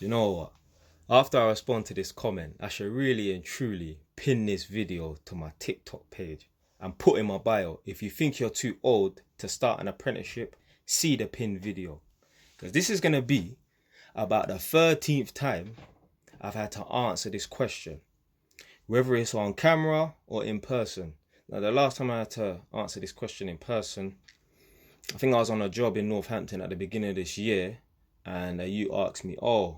You know what? After I respond to this comment, I should really and truly pin this video to my TikTok page and put in my bio. If you think you're too old to start an apprenticeship, see the pin video. Because this is going to be about the 13th time I've had to answer this question, whether it's on camera or in person. Now, the last time I had to answer this question in person, I think I was on a job in Northampton at the beginning of this year, and you asked me, I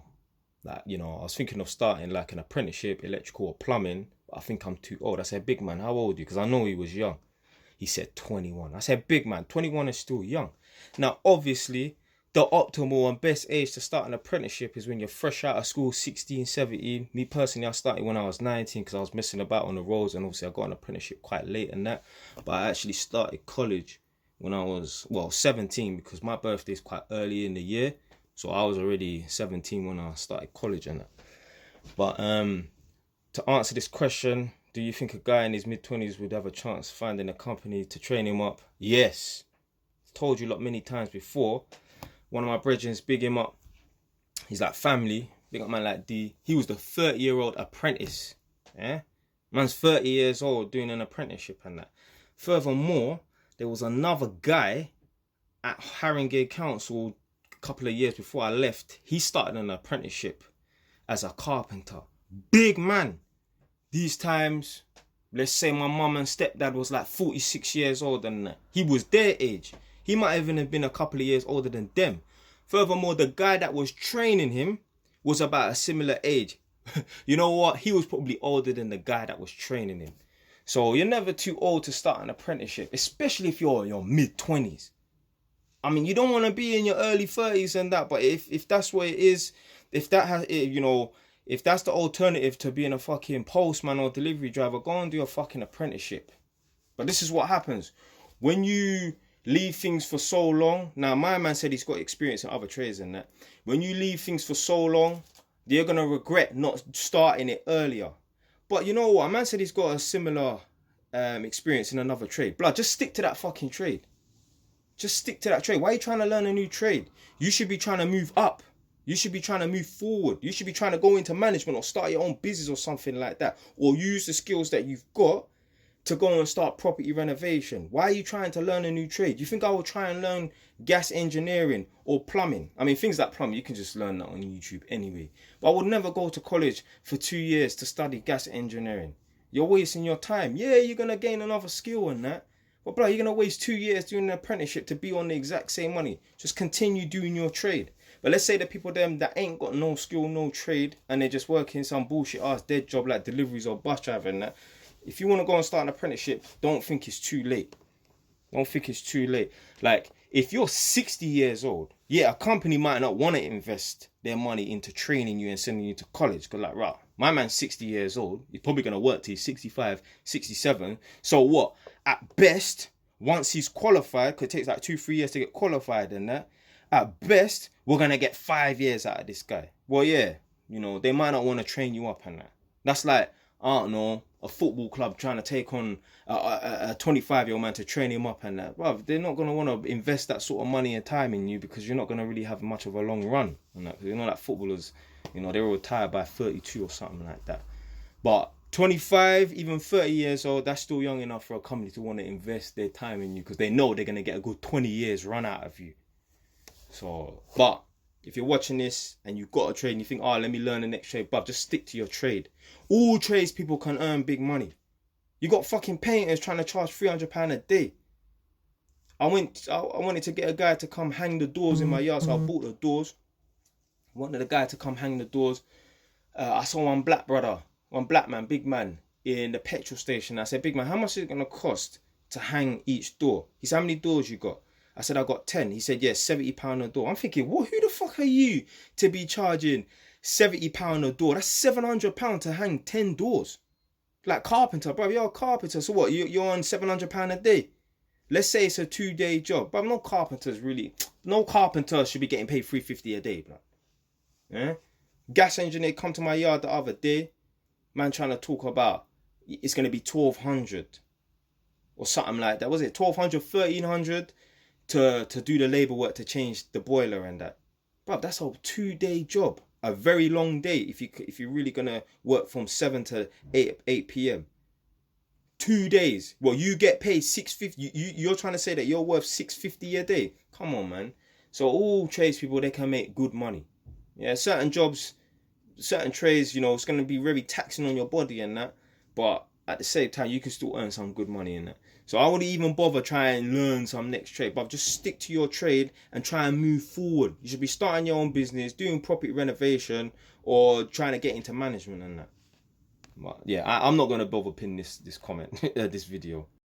was thinking of starting like an apprenticeship, electrical or plumbing, but I think I'm too old. I said, big man, how old are you? Because I know he was young. He said 21. I said, big man, 21 is still young. Now, obviously, the optimal and best age to start an apprenticeship is when you're fresh out of school, 16, 17. Me personally, I started when I was 19 because I was messing about on the roads, and obviously I got an apprenticeship quite late and that. But I actually started college when I was, 17, because my birthday is quite early in the year. So I was already 17 when I started college and that. But to answer this question, do you think a guy in his mid-20s would have a chance finding a company to train him up? Yes. I've told you many times before. One of my brethren, big him up. He's like family. Big up man like D. He was the 30-year-old apprentice. Yeah? Man's 30 years old doing an apprenticeship and that. Furthermore, there was another guy at Haringey Council a couple of years before I left. He started an apprenticeship as a carpenter. Big man. These times, let's say my mum and stepdad was like 46 years old and that. He was their age. He might even have been a couple of years older than them. Furthermore, the guy that was training him was about a similar age. You know what? He was probably older than the guy that was training him. So you're never too old to start an apprenticeship, especially if you're in your mid-20s. I mean, you don't want to be in your early 30s and that, but if that's what it is, if that's the alternative to being a fucking postman or delivery driver, go and do a fucking apprenticeship. But this is what happens. When you leave things for so long, now my man said he's got experience in other trades and that. When you leave things for so long, you're going to regret not starting it earlier. But you know what? A man said he's got a similar experience in another trade. Blood, just stick to that fucking trade. Just stick to that trade. Why are you trying to learn a new trade? You should be trying to move up. You should be trying to move forward. You should be trying to go into management or start your own business or something like that. Or use the skills that you've got to go and start property renovation. Why are you trying to learn a new trade? You think I will try and learn gas engineering or plumbing? I mean, things like plumbing, you can just learn that on YouTube anyway. But I would never go to college for 2 years to study gas engineering. You're wasting your time. Yeah, you're going to gain another skill and that. But bro, you're going to waste 2 years doing an apprenticeship to be on the exact same money. Just continue doing your trade. But let's say the people them that ain't got no skill, no trade, and they're just working some bullshit ass dead job like deliveries or bus driver and that. If you want to go and start an apprenticeship, don't think it's too late. Don't think it's too late. Like, if you're 60 years old, yeah, a company might not want to invest their money into training you and sending you to college. Because like, right, my man's 60 years old. He's probably going to work till he's 65, 67. So what? At best, once he's qualified, because it takes like 2-3 years to get qualified and that, at best, we're going to get 5 years out of this guy. Well, yeah, they might not want to train you up and that. That's like, I don't know, a football club trying to take on a 25-year-old man to train him up and that. Well, they're not going to want to invest that sort of money and time in you because you're not going to really have much of a long run and that. Because that footballers, they're all retired by 32 or something like that. But 25, even 30 years old, that's still young enough for a company to want to invest their time in you because they know they're going to get a good 20 years run out of you. So, but if you're watching this and you've got a trade and you think, let me learn the next trade, but just stick to your trade. All trades people can earn big money. You got fucking painters trying to charge £300 a day. I wanted to get a guy to come hang the doors in my yard, so I bought the doors. I wanted a guy to come hang the doors. I saw one black man, big man, in the petrol station. I said, big man, how much is it going to cost to hang each door? He said, how many doors you got? I said, I got 10. He said, yeah, £70 a door. I'm thinking, who the fuck are you to be charging £70 a door? That's £700 to hang 10 doors. Like carpenter, bro, you're a carpenter. So what, you're on £700 a day? Let's say it's a 2-day job. But no carpenter should be getting paid £350 a day, bro. Yeah? Gas engineer come to my yard the other day. Man trying to talk about it's going to be 1,200 or something like that. Was it 1,200, 1,300? To do the labour work to change the boiler and that. Bro, that's a 2-day job. a very long day if you're really gonna work from 7 to 8 p.m. 2 days. Well, you get paid 650. You're trying to say that you're worth 650 a day? Come on, man. So all tradespeople, they can make good money. Yeah, certain jobs, certain trades, it's going to be very taxing on your body and that, but at the same time you can still earn some good money in that. So I wouldn't even bother trying and learn some next trade, but just stick to your trade and try and move forward. You should be starting your own business, doing property renovation, or trying to get into management and that. But yeah, I'm not going to bother pin this comment this video.